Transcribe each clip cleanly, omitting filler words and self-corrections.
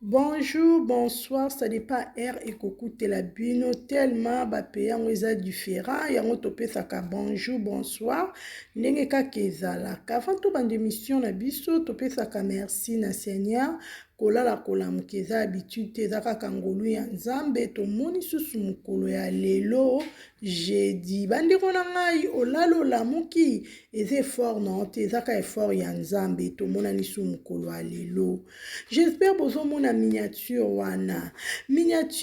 Bonjour, bonsoir, ça dépend R et coucou la bino tellement bapeyango eza différent yango topesaka bonjour, bonsoir ndenge kaka ezalaka avant tobanda émission na biso topesaka merci na Seigneur kolala kolamuka eza habitude te eza kaka ngolu ya Nzambe tomoni susu mokolo ya lelo jeudi bandeko na ngai olala olamuki eza effort na te eza ka effort ya Nzambe tomonani su mokolo ya lelo. J'espère bozomona miniature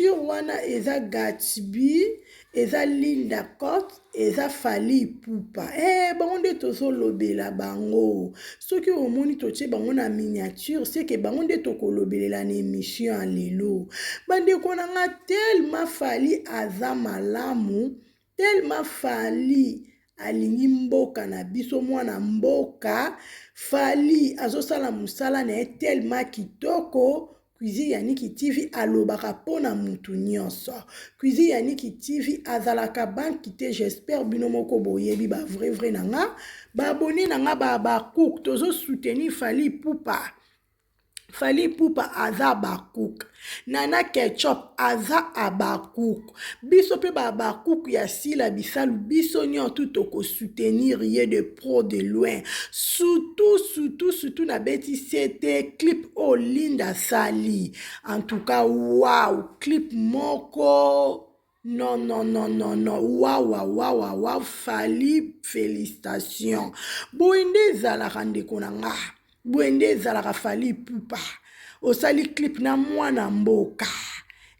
wana eza Gatsby eza Linda Cote eza Fally Ipupa bango nde tozolobela bango soki omoni totie bango na miniature c'est que bango nde tokolobelela na émission ya lelo bandeko na nga tellement Fally aza malamu tellement Fally alingi mboka na biso mwana mboka Fally azosala musala na ye tellement kitoko Cuisine Yannick TV alobaka pona mutu nyonso. Cuisine Yannick TV azalaka banki te j'espère bino moko boyebi ba vrai nanga ba abonné nanga ba cook tozo soutenir Fally Ipupa. Fally Ipupa aza bakouk. Nana Ketchup aza abakouk. Biso pe bakouk ya sila bisalu biso nyon tout toko soutenir ye de pro de loin. Surtout na beti c'était clip o Linda Sali. En tout cas, wow, clip moko. Non. Wow. Fally, félicitations. Boende zalaka ndeko na nga. Boende zalaka Fally Ipupa. Osali clip na mwana mboka.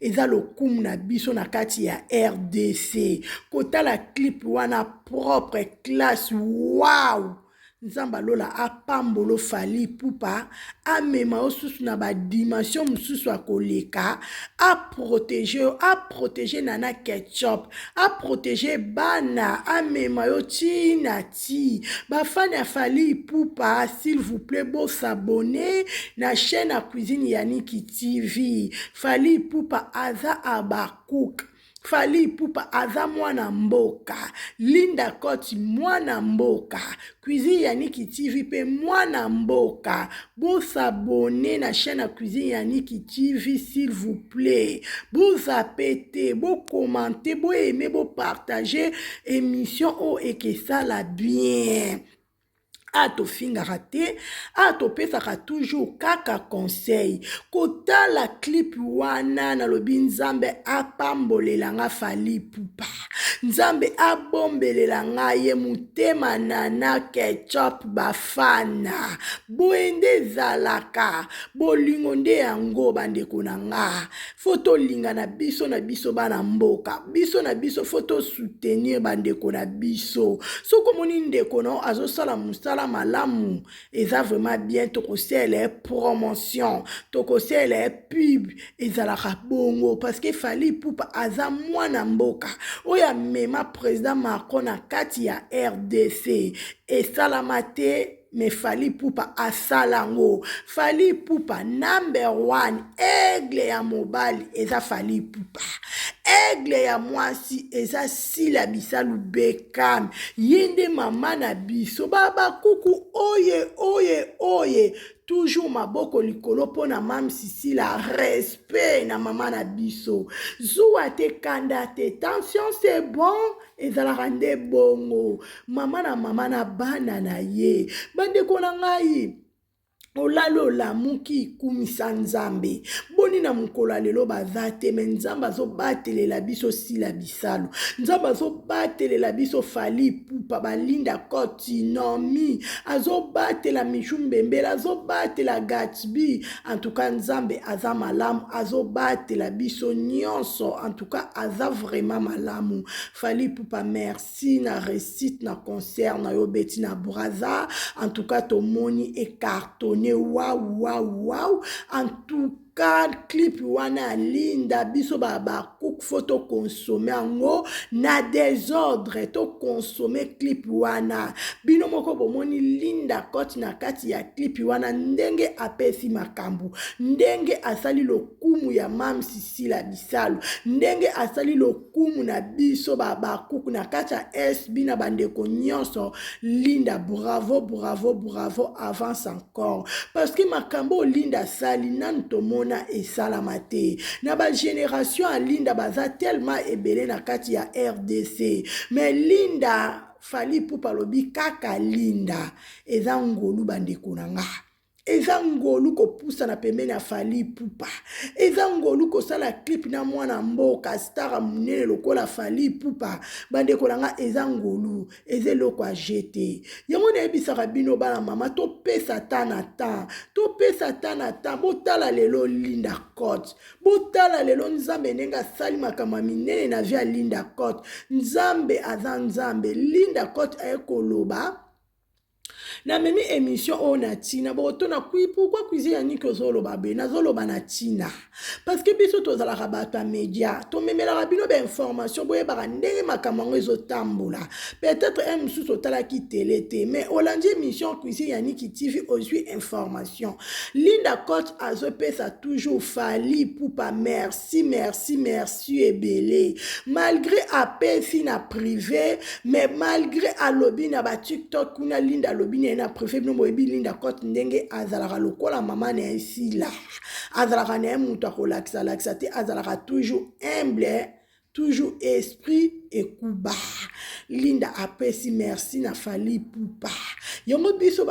Eza lokumu na biso na kati ya RDC. Kotala clip wana propre classe. Wow! Nzamba lola apambolo Fally Ipupa. Amema osusu na ba dimension mususu akoleka. A protéger Nana Ketchup. A protéger bana. Amema yo tina ti. Ba fan ya Fally Ipupa, s'il vous plaît, bon s'abonner na chaîne à Cuisine Yannick TV. Fally Ipupa aza abakouk. Fally Ipupa aza mwana mboka. Linda Cote mwana mboka. Cuisine Yannick TV pe mwana mboka. Bon s'abonner na chaîne à Cuisine Yannick TV s'il vous plaît. Bon zapete, bon commenter, bon aimer, bon partager émission o et que ça la bien. Ato finga rate, ato pesaka toujours kaka conseil. Kota la clip wana na lobi Nzambe apambolela nga Fally Ipupa. Nzambe abombelela nga ye mutema Nana Ketchup bafana. Boende zalaka, bolingo nde yango bandeko na nga. Foto linga na biso bana mboka. Biso na biso foto soutenir bandeko na biso. Soko moni ndeko na azosala musala malamu eza vraiment bien tokosela les promotion tokosela les pub ezalaka bongo parce que Fally Ipupa aza mwana mboka oya mema président Macron na kati ya RDC esalama te mais Fally Ipupa asalango. Fally Ipupa number 1 aigle ya mobali eza Fally Ipupa. Aigle ya mwasi eza Sila Bisalu Bekam. Yende mama na biso baba kuku oye toujours maboko likolo pona mam Sisila respect na mama na biso. Zuwa te kanda te tension c'est bon ezalaka nde bongo. Mama na bana na ye. Bandeko na ngai olalo lamuki kumisa Nzambe. Boni na mukolo lelo bazate me Nzambe azobatelela biso Sila Bisalu. Nzambe azobatelela biso Fally Ipupa balinda koti nomi. Azobatela Michu Mbembela azobatela Gatsby. En tout cas Nzambe aza malamu azobatela biso nyonso. En tout cas aza vraiment malamu. Fally Ipupa merci na récite na concert na yo beti na braza. En tout cas tomoni écartonné. Wow. En tout cas, clip wana Linda biso baba cook photo consommer ango na désordre to consommer clip wana bino moko bomoni Linda Cote na kati ya clip wana ndenge apesi makambu ndenge asali lokumu ya mam Sisila Bisalu ndenge asali lokumu na biso baba cook na kati ya SB na bandeko nyonso Linda bravo avance encore parce que makambo Linda sali nan tomo mona esalama te na bagénération ya linda baza tellement ebele na kati ya RDC mais linda Fally Ipupa alobi kaka linda eza ngolu bandeko na nga eza ngolu kopusa na pembeni ya Fally Ipupa eza ngolu kosala clip na mwana mboka star munene lokola Fally Ipupa bandeko na nga eza ngolu eza eloko ya jete yango nayebisaka bino bana mama topesa ta na temps botala lelo Linda Cote botala lelo nzambe ndenge asali makambo minene na vie ya Linda Cote nzambe aza nzambe Linda Cote ayekoloba na memi émission o na tina boto na kui pourquoi cuisine ya niki ozoloba be nazoloba na tina parce que biso tozalaka bato ya média tomemelaka bino bainformation boyebaka ndenge makambo yango ezotambola peut-être un mosusu otalaki tele te mais olandi émission cuisine ya niki TV ozwi information Linda Cote azopesa toujours Fally Ipupa merci ebele malgré apesi na privé mais malgré alobi na ba TikTok kuna Linda alobi na privé bino boyebi Linda Cote ndenge azalaka lokola mama na esila azalaka na mutu akolakisa te azalaka toujours humble toujours esprit ekuba Linda apesi merci na Fally Ipupa yango biso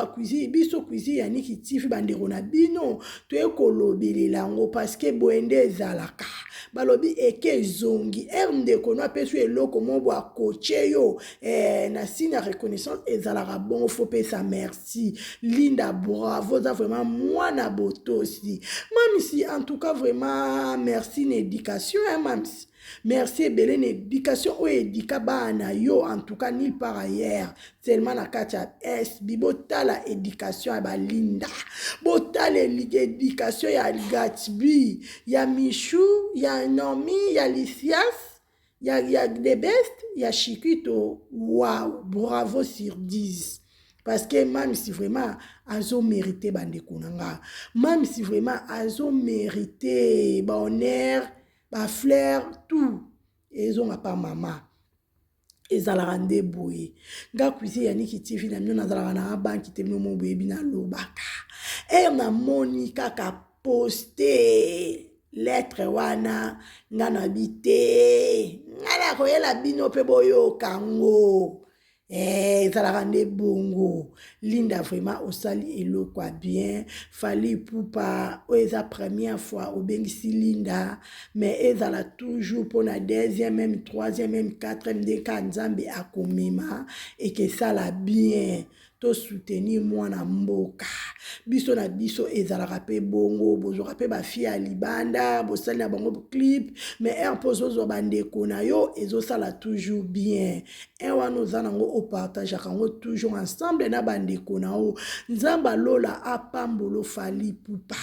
cuisine ya niki TV bandeko na bino toyekolobelela yango parce que boende ezalaka balobi eke zongi ndeko no apesu eloko mobo akoche yo na signe ya reconnaissance ezalaka bon faut pesa merci Linda bravo za vraiment mwana botosi mamisi en tout cas vraiment merci na éducation mamisi merci ebele na éducation oyo édika bana yo en tout cas nulle part ailleurs seulement na kati ya SB botala éducation ya balinda botala éducation ya Gatsby ya Michou ya Nomi ya Lisias ya The Best ya Chiquito wow bravo sur 10 parce que même si vraiment azo mérité bandeko nanga même si vraiment azo mérité honneur ba fleur tout ezonga pa mama ezalaka nde boye nga cuisine ya niki TV na mino nazalaka na banki te mino moboyebi na lobaka namoni kaka poste lettre wana nga na bite nga na koyela bino mpe boyoka ngo ezalaka nde bongo Linda vraiment osali eloko bien Fally Ipupa eza première fois obengisi Linda mais ezala toujours pour la deuxième même troisième même quatrième de kanzambe akomema et que ça la bien to soutenir mwana mboka biso na biso ezalaka pe bongo bozwaka pe bafille ya libanda bosali na bango clip mais pozozo bandeko na yo ezosala toujours bien wana oza nango opartageaka yango toujours ensemble na bandeko na o nzamba lola apambolo Fally Ipupa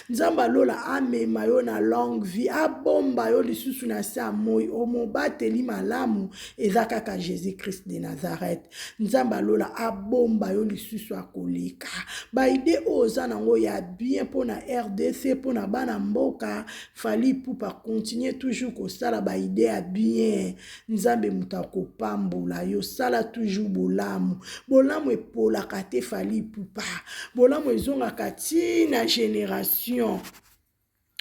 nzamba lola amema yo na longue vie abomba yo lisusu na se ya moi omobateli malamu eza kaka Jésus-Christ de Nazareth nzamba lola abomba yo lisusu akoleka baide oza nango ya bien pona RDC pona bana mboka Fally Ipupa continue toujours kosala baide ya bien nzambe mutako pambola yo sala toujours bolamu epolaka te Fally Ipupa bolamu ezongaka tina génération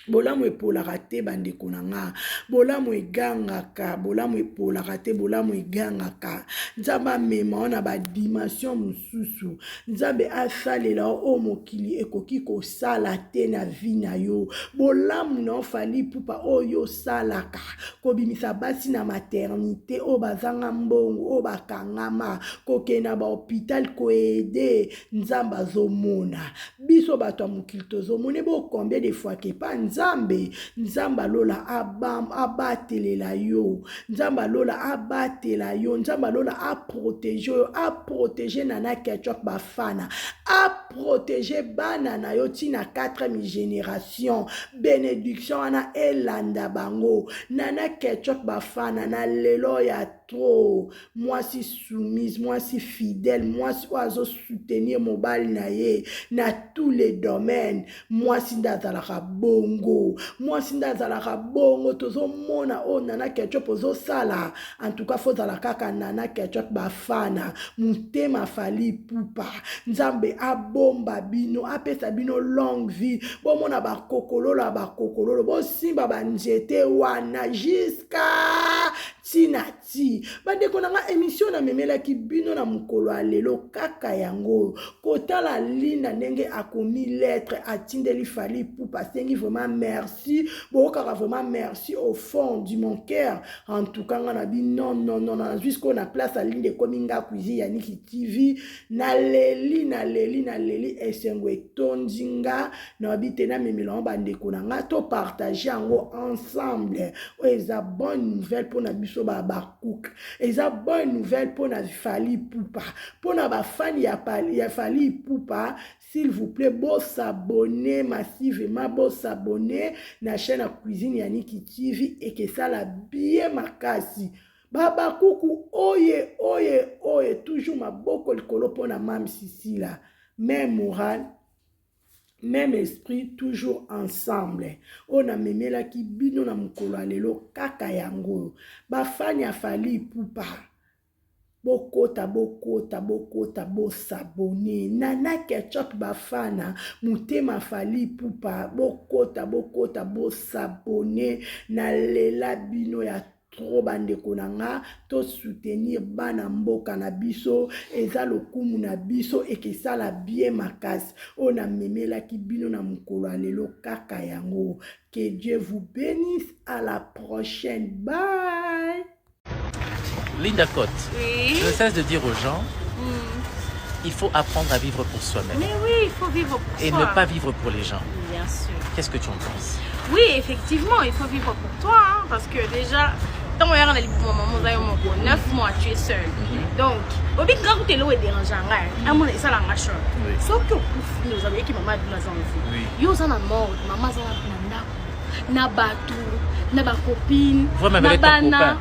bolamu epolaka te bandeko na nga bolamu egangaka bolamu epolaka te bolamu egangaka nzambe amema ona badimension mosusu nzambe asalela o mokili ekoki kosala te na vi na yo bolamu na Fally Ipupa oyo salaka kobimisa basi na maternité o bazanga mbongo o bakangama kokena ba hôpital koede nzambe azomona biso bato ya mokili tozomone bo combien de fois ke pa nzamba lola abatelela yo nzamba lola abatela yo nzamba lola aprotéger yo aprotéger Nana Ketchup bafana aprotéger bana na yo tina 4e génération bénédiction wana elanda bango Nana Ketchup bafana na lelo ya trop. Moi si soumise, moi si fidèle, moi si oiseau soutenir mobile na ye na tous les domaines. Moi si ndazalaka bongo, moi si ndazalaka bongo tozo mona o nana ketchup ozo sala. En tout cas faut zala kaka nana ketchup bafana. Mutema fali pupa. Nzambe abomba bino, apesa bino longue vie. Bon mona ba kokololo ba kokololo, bo simba ba njete wana jusqu'à tinati. Bande konanga émission na memela ki bino na mukolo alelo kaka yango. Kota la lina nenge akomi lettre atindeli fali pupa. Sengi vraiment merci. Bon kaka vraiment merci au fond du mon cœur. En tout cas on a dit non jusqu'on a place à ligne de Kominga Cuisine Yannick TV na leli esengwe tondinga na habitena memela bande konanga to partager yango ensemble. Eza bonne nouvelle pour na biso ba bakouk. Eza bonne nouvelle pour na fali pupa. Pour na ba fan ya fali pupa, s'il vous plaît, beau s'abonner massivement, beau s'abonner na chaîne à Cuisine Yannick TV et que ça la bien makasi. Baba kuku oye toujours ma boko likolo pona mam sisi la. Même morale, même esprit, toujours ensemble. On a memela ki bino na mukolo alelo kaka yango. Ba fanya fali pupa. Bokota bo s'abonner. Nana ketchup bafana. Mutema fali pupa. Bokota bo s'abonner. Na lela bino ya trop bande konanga. To soutenir bana mboka na biso. Eza lokumu na biso. Et que ça la bien makasi. On a memela ki bino na mukolo alelo kaka yango. Que Dieu vous bénisse. À la prochaine. Bye. Linda Cotte, oui. Je cesse de dire aux gens, il faut apprendre à vivre pour soi-même. Mais oui, il faut vivre pour et soi. ne pas vivre pour les gens. Bien sûr. Qu'est-ce que tu en penses? Oui, effectivement, il faut vivre pour toi, hein, parce que déjà, dans mon 9 mois, tu es seule. Donc, au bout de tu es dérangeant, à mon ça la machine. Sauf que nous avons qui maman de la enfants. Yo ça na mort, maman ça na batou, na ba copine, na bana.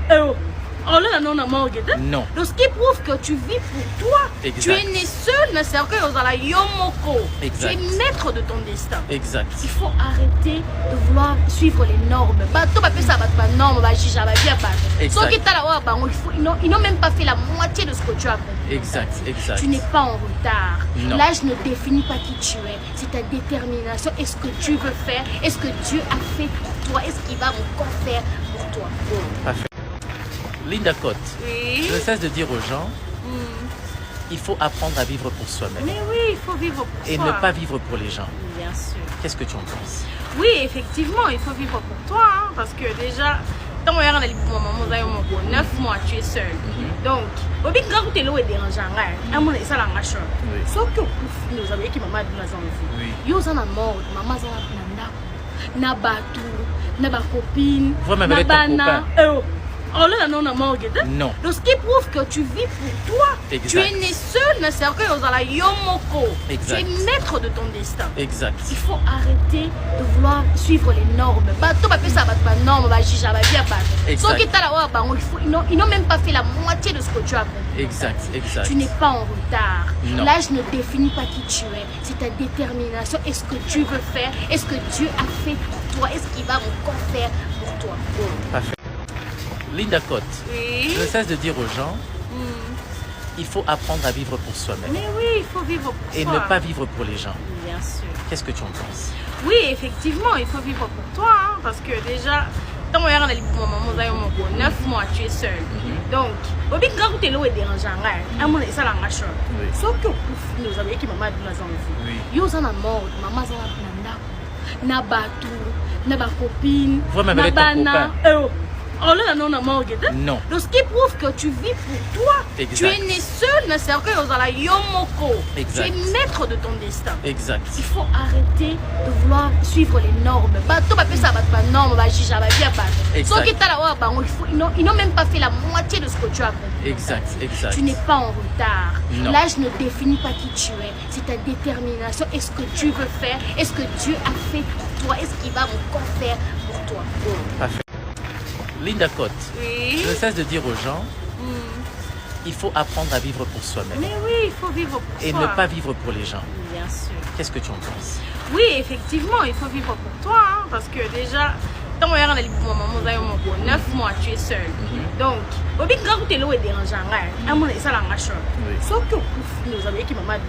Oh là, non. Donc, ce qui prouve que tu vis pour toi. Exact. Tu es né seul, ne sert que aux ala yomoko. Tu es maître de ton destin. Exact. Il faut arrêter de vouloir suivre les normes. Bato ba pesa ba normes, ba jija ba bien ba. Ceux qui t'a là ba ils n'ont même pas fait la moitié de ce que tu as accompli. Exact. Tu n'es pas en retard. Non. L'âge ne définit pas qui tu es. C'est ta détermination. Est-ce que tu veux faire? Est-ce que Dieu a fait pour toi? Est-ce qu'il va encore faire pour toi? Parfait. Linda Cotte, oui. Je cesse de dire aux gens, il faut apprendre à vivre pour soi-même. Mais oui, il faut vivre pour et soi. ne pas vivre pour les gens. Bien sûr. Qu'est-ce que tu en penses? Oui, effectivement, il faut vivre pour toi, hein, parce que déjà, dans mon 9 mois, tu es seule. Donc, au bout de tu es dérangeant, à mon ça la machine. Sauf que nous avons qui maman de la enfants. Yo ça na mort, maman ça na batou, na ba copine, na bana. Oh là, non. Donc, ce qui prouve que tu vis pour toi. Exact. Tu es né seul, ne sert que aux ala yomoko. Exact. Tu es maître de ton destin. Exact. Il faut arrêter de vouloir suivre les normes. Bato ba pesa ba normes, ba jija ba bien ba. Ceux qui t'a là ils n'ont même pas fait la moitié de ce que tu as accompli. Exact. Tu n'es pas en retard. L'âge ne définit pas qui tu es. C'est ta détermination. Est-ce que tu veux faire? Est-ce que Dieu a fait pour toi? Est-ce qu'il va encore faire pour toi? Parfait. Linda Cotte, oui. Je cesse de dire aux gens, il faut apprendre à vivre pour soi-même. Mais oui, il faut vivre pour et soi. ne pas vivre pour les gens. Bien sûr. Qu'est-ce que tu en penses? Oui, effectivement, il faut vivre pour toi, hein, parce que déjà, dans mon 9 mois, tu es seule. Donc, au bout de tu es dérangeant, à mon ça la machine. Sauf que nous avons qui maman de la enfants. Yo ça na mort, maman ça na batou, na ba copine, na bana. Oh là, non. Donc, ce qui prouve que tu vis pour toi. Exact. Tu es né seul, ne sert que aux ala yomoko. Exact. Tu es maître de ton destin. Exact. Il faut arrêter de vouloir suivre les normes. Bato ba pesa ba normes, ba jija ba bien ba. Ceux qui t'a là ils n'ont même pas fait la moitié de ce que tu as accompli. Exact. Tu n'es pas en retard. L'âge ne définit pas qui tu es. C'est ta détermination. Est-ce que tu veux faire? Est-ce que Dieu a fait pour toi? Est-ce qu'il va encore faire pour toi? Parfait. Linda Cotte, oui. Je cesse de dire aux gens, Il faut apprendre à vivre pour soi-même. Mais oui, il faut vivre pour Et soi. ne pas vivre pour les gens. Bien sûr. Qu'est-ce que tu en penses? Oui, effectivement, il faut vivre pour toi. Hein, parce que déjà, tant que tu as 9 mois, tu es seul. Donc, au bout de tu es dérangeant, tu ça la choc. Sauf que nous avons dit que maman a dit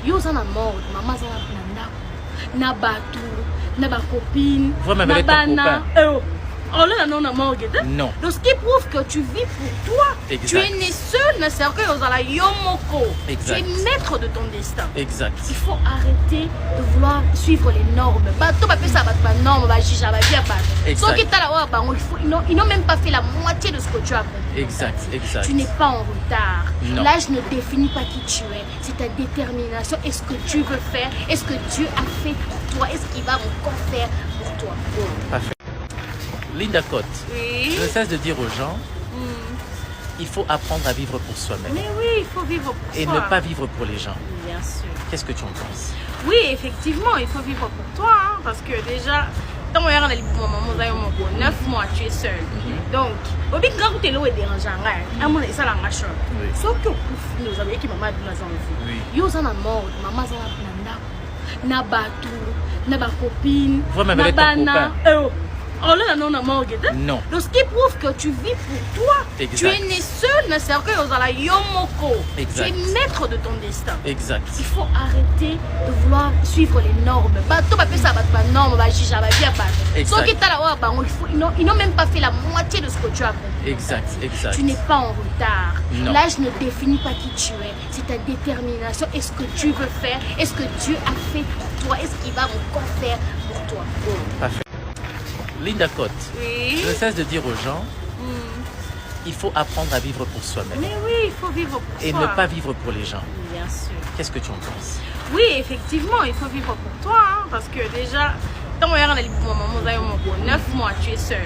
que nous avons mort, maman a na batu, na ba copine, na bana. Oh là, non, non. Donc, ce qui prouve que tu vis pour toi. Exact. Tu es né seul, ne sert que aux yomoko. Exact. Tu es maître de ton destin. Exact. Il faut arrêter de vouloir suivre les normes. Tout va faire ça, pas de normes, va juger, va bien pas. Sauf que ils n'ont même pas fait la moitié de ce que tu as fait. Exact, exact. Tu n'es pas en retard. Non. L'âge ne définit pas qui tu es. C'est ta détermination. Est-ce que tu veux faire? Est-ce que Dieu a fait pour toi? Est-ce qu'il va encore faire pour toi? Parfait. Linda Cotte, Oui. je ne cesse de dire aux gens, il faut apprendre à vivre pour soi-même. Mais oui, il faut vivre pour Et soi. ne pas vivre pour les gens. Bien sûr. Qu'est-ce que tu en penses? Oui, effectivement, il faut vivre pour toi. Hein, parce que déjà, tant que tu as 9 mois, tu es seul. Donc, au bout de tu es dérangeant, ça la choc. Sauf que nous avons dit que maman a dit que nous avons mort, maman a na batu, na ba copine, Vous-même na avec ton bana. Oh là, non, non. Non. Donc, ce qui prouve que tu vis pour toi. Exact. Tu es né seul, ne sert que aux yomoko. Exact. Tu es maître de ton destin. Exact. Il faut arrêter de vouloir suivre les normes. Tout va faire ça, pas de normes, va juger, va bien pas. Exact. Sauf que ils n'ont même pas fait la moitié de ce que tu as fait. Exact, exact. Tu n'es pas en retard. Non. L'âge ne définit pas qui tu es. C'est ta détermination. Est-ce que tu veux faire? Est-ce que Dieu a fait pour toi? Est-ce qu'il va encore faire pour toi? Parfait. Linda Cotte, Oui. je ne cesse de dire aux gens, il faut apprendre à vivre pour soi-même. Mais oui, il faut vivre pour Et soi. ne pas vivre pour les gens. Bien sûr. Qu'est-ce que tu en penses? Oui, effectivement, il faut vivre pour toi. Hein, parce que déjà, tant que tu as 9 mois, tu es seul.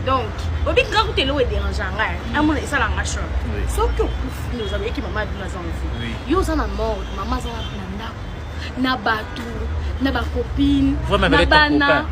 Donc, au bout de tu es dérangeant, ça la choc. Sauf que nous avons dit que maman a dit que nous avons mort, maman a na batu, na ba copine, Vous-même na avec ton bana.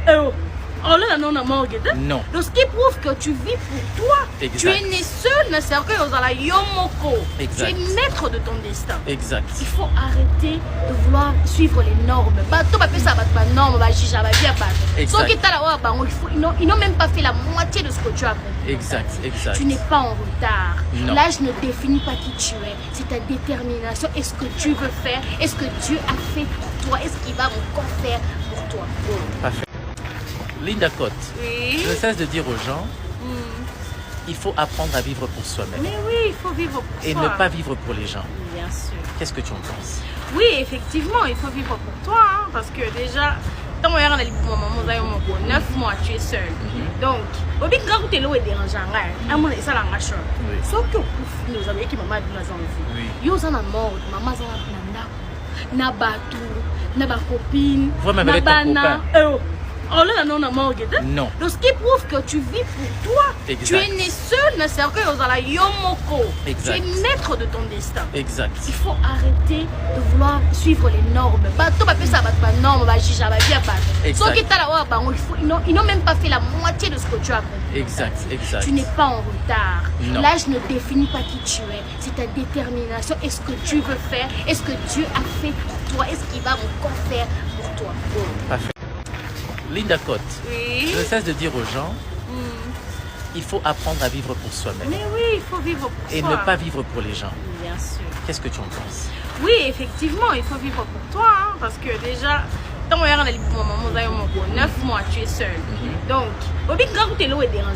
Oh là, non. Non. Donc, ce qui prouve que tu vis pour toi. Exact. Tu es né seul, ne sert que aux yomoko. Exact. Tu es maître de ton destin. Exact. Il faut arrêter de vouloir suivre les normes. Tout va faire ça, pas de normes, va juger, va bien pas. Exact. Sauf que ils n'ont même pas fait la moitié de ce que tu as fait. Exact, exact. Tu n'es pas en retard. Non. L'âge ne définit pas qui tu es. C'est ta détermination. Est-ce que tu veux faire? Est-ce que Dieu a fait pour toi? Est-ce qu'il va encore faire pour toi? Parfait. Linda Cotte, Oui. je ne cesse de dire aux gens, il faut apprendre à vivre pour soi-même. Mais oui, il faut vivre pour Et soi. ne pas vivre pour les gens. Bien sûr. Qu'est-ce que tu en penses? Oui, effectivement, il faut vivre pour toi. Hein, parce que déjà, tant que tu as 9 mois, tu es seul. Donc, au bout de tu es dérangeant, ça la choc. Sauf que nous avons dit que maman a dit que nous avons mort, maman a na batu, na ba copine, Vous-même na avec ton bana. Oh là, non. Non. Donc, ce qui prouve que tu vis pour toi. Exact. Tu es né seul, ne sert que aux yomoko. Exact. Tu es maître de ton destin. Exact. Il faut arrêter de vouloir suivre les normes. Tout va faire ça, pas de normes, va juger, va bien pas. Exact. Sauf que ils n'ont même pas fait la moitié de ce que tu as fait. Exact, exact. Tu n'es pas en retard. Non. L'âge ne définit pas qui tu es. C'est ta détermination. Est-ce que tu veux faire? Est-ce que Dieu a fait pour toi? Est-ce qu'il va encore faire pour toi? Parfait. Linda Cotte, Oui. je ne cesse de dire aux gens, il faut apprendre à vivre pour soi-même. Mais oui, il faut vivre pour Et soi. ne pas vivre pour les gens. Bien sûr. Qu'est-ce que tu en penses? Oui, effectivement, il faut vivre pour toi. Hein, parce que déjà, tant que tu as 9 mois, tu es seul. Donc, au bout de tu es dérangeant,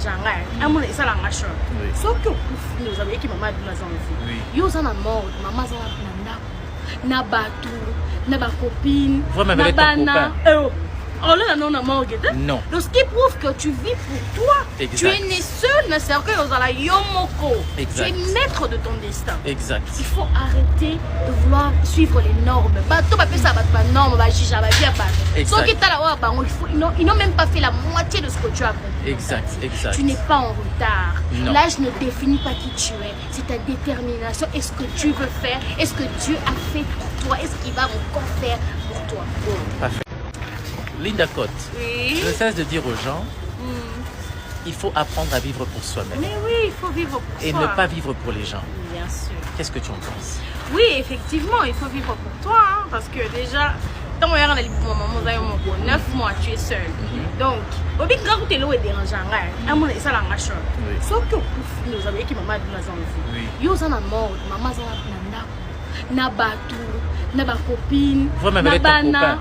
ça la choc. Sauf que nous avons dit que maman a dit que nous avons mort, maman a na batu, na ba copine, Vous-même na avec ton bana. Oh là, non. Non. Donc, ce qui prouve que tu vis pour toi. Exact. Tu es né seul, ne sert que aux yomoko. Exact. Tu es maître de ton destin. Exact. Il faut arrêter de vouloir suivre les normes. Tout va faire ça, pas de normes, va juger, va bien pas. Exact. Sauf que ils n'ont même pas fait la moitié de ce que tu as fait. Exact, exact. Tu n'es pas en retard. Non. L'âge ne définit pas qui tu es. C'est ta détermination. Est-ce que tu veux faire? Est-ce que Dieu a fait pour toi? Est-ce qu'il va encore faire pour toi? Parfait. Linda Cotte, Oui. je ne cesse de dire aux gens, Il faut apprendre à vivre pour soi-même Mais oui, il faut vivre pour et soi. ne pas vivre pour les gens. Bien sûr. Qu'est-ce que tu en penses? Oui, effectivement, il faut vivre pour toi, hein, parce que déjà, tant que tu es 9 mois, tu es seul. Donc, au bout de tu es là, tu es dérangeant. Et ça, la chose. Sauf que nous avons dit que maman est dans la vie. Yo, ça n'a mort, maman, ça n'a pas batou, n'a pas copine, n'a pas na.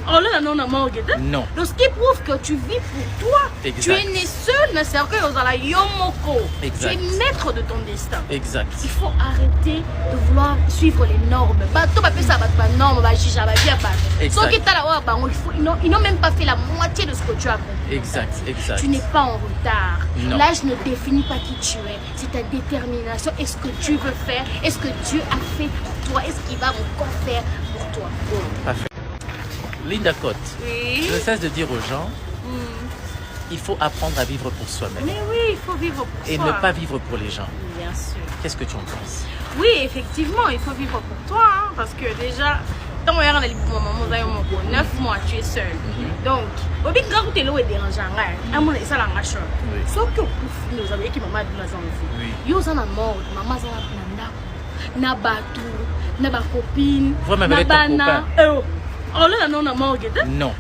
Oh là, non, non. Donc, ce qui prouve que tu vis pour toi. Exact. Tu es né seul, ne sert que aux ala yomoko. Exact. Tu es maître de ton destin. Exact. Il faut arrêter de vouloir suivre les normes. Bateau, ça va pas normes, va chicha, va bien pas. Sauf que ils n'ont même pas fait la moitié de ce que tu as compris. Exact. Exact. Tu n'es pas en retard. Non. L'âge ne définit pas qui tu es. C'est ta détermination. Est-ce que tu veux faire? Est-ce que Dieu a fait pour toi? Est-ce qu'il va encore faire pour toi? Parfait. Linda Cote, Oui. je cesse de dire aux gens, il faut apprendre à vivre pour soi-même Mais oui, il faut vivre pour et soi. ne pas vivre pour les gens. Bien sûr. Qu'est-ce que tu en penses? Oui, effectivement, il faut vivre pour toi, hein, parce que déjà, tant que tu es 9 mois, tu es seul. Donc, au bout de tu es là, tu es dérangeant. Et ça, la chose. Sauf que nous avons dit que maman est dans la vie. Yo, ça n'a mort, maman, ça n'a pas batou, n'a pas copine, n'a pas na. Oh là, non. Non.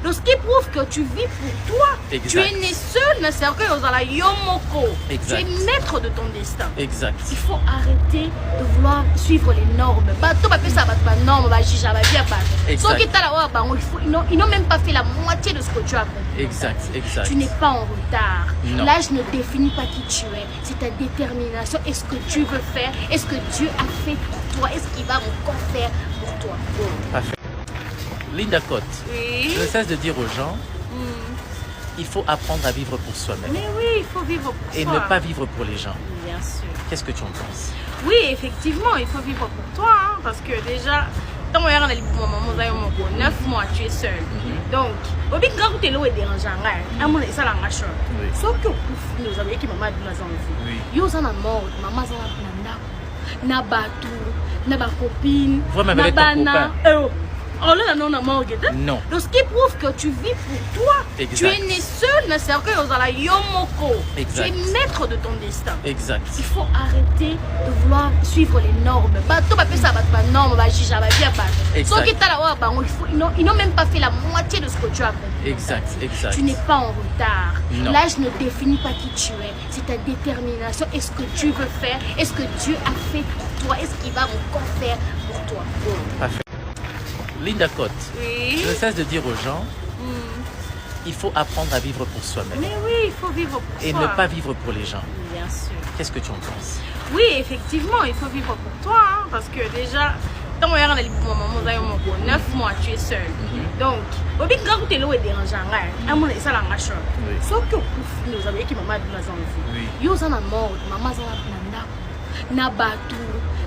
Donc, ce qui prouve que tu vis pour toi. Exact. Tu es né seul, ne sert que aux ala yomoko. Exact. Tu es maître de ton destin. Exact. Il faut arrêter de vouloir suivre les normes. Bateau, ça va pas normes, va chicha, va bien pas. Exact. Sauf que ils n'ont même pas fait la moitié de ce que tu as compris. Exact. Exact. Tu n'es pas en retard. Non. L'âge ne définit pas qui tu es. C'est ta détermination. Est-ce que tu veux faire? Est-ce que Dieu a fait pour toi? Est-ce qu'il va encore faire pour toi? Parfait. Linda Cote, Oui. je cesse de dire aux gens, il faut apprendre à vivre pour soi-même Mais oui, il faut vivre pour et soi. ne pas vivre pour les gens. Bien sûr. Qu'est-ce que tu en penses? Oui, effectivement, il faut vivre pour toi, hein, parce que déjà, tant que tu es 9 mois, tu es seul. Donc, au bout de tu es là, tu es dérangeant. Et ça, la chose. Sauf que nous avons dit que maman est dans la vie. Yo, ça n'a mort, maman, ça n'a pas batou, n'a pas copine, n'a pas na. Oh là, non. Non. Donc, ce qui prouve que tu vis pour toi. Exact. Tu es né seul, ne sert que aux ala yomoko. Exact. Tu es maître de ton destin. Exact. Il faut arrêter de vouloir suivre les normes. Bateau, ça va pas normes, va chicha, va bien pas. Exact. Sauf que ils n'ont même pas fait la moitié de ce que tu as compris. Exact. Exact. Tu n'es pas en retard. Non. L'âge ne définit pas qui tu es. C'est ta détermination. Est-ce que tu veux faire? Est-ce que Dieu a fait pour toi? Est-ce qu'il va encore faire pour toi? Parfait. Linda Cote, Oui. je cesse de dire aux gens, il faut apprendre à vivre pour soi-même Mais oui, il faut vivre pour et soi. ne pas vivre pour les gens. Bien sûr. Qu'est-ce que tu en penses? Oui, effectivement, il faut vivre pour toi, hein, parce que déjà, tant que tu es 9 mois, tu es seul. Donc, au bout de tu es là, tu es dérangeant. Et ça, la chose. Sauf que nous avons dit que maman est dans la vie. Yo, ça n'a mort, maman, ça n'a pas batou,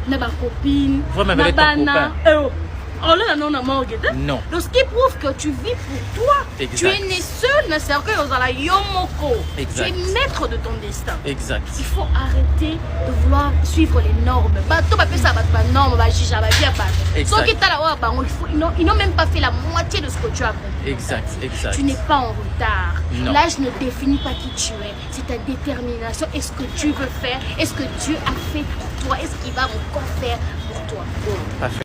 n'a pas copine, n'a pas na. Oh là, non. Non. Donc, ce qui prouve que tu vis pour toi. Exact. Tu es né seul, ne sert que aux ala yomoko. Exact. Tu es maître de ton destin. Exact. Il faut arrêter de vouloir suivre les normes. Bateau, ça va pas normes, va chicha, va bien pas. Exact. Sauf que ils n'ont même pas fait la moitié de ce que tu as compris. Exact. Exact. Tu n'es pas en retard. Non. L'âge ne définit pas qui tu es. C'est ta détermination. Est-ce que tu veux faire? Est-ce que Dieu a fait pour toi? Est-ce qu'il va encore faire pour toi? Parfait.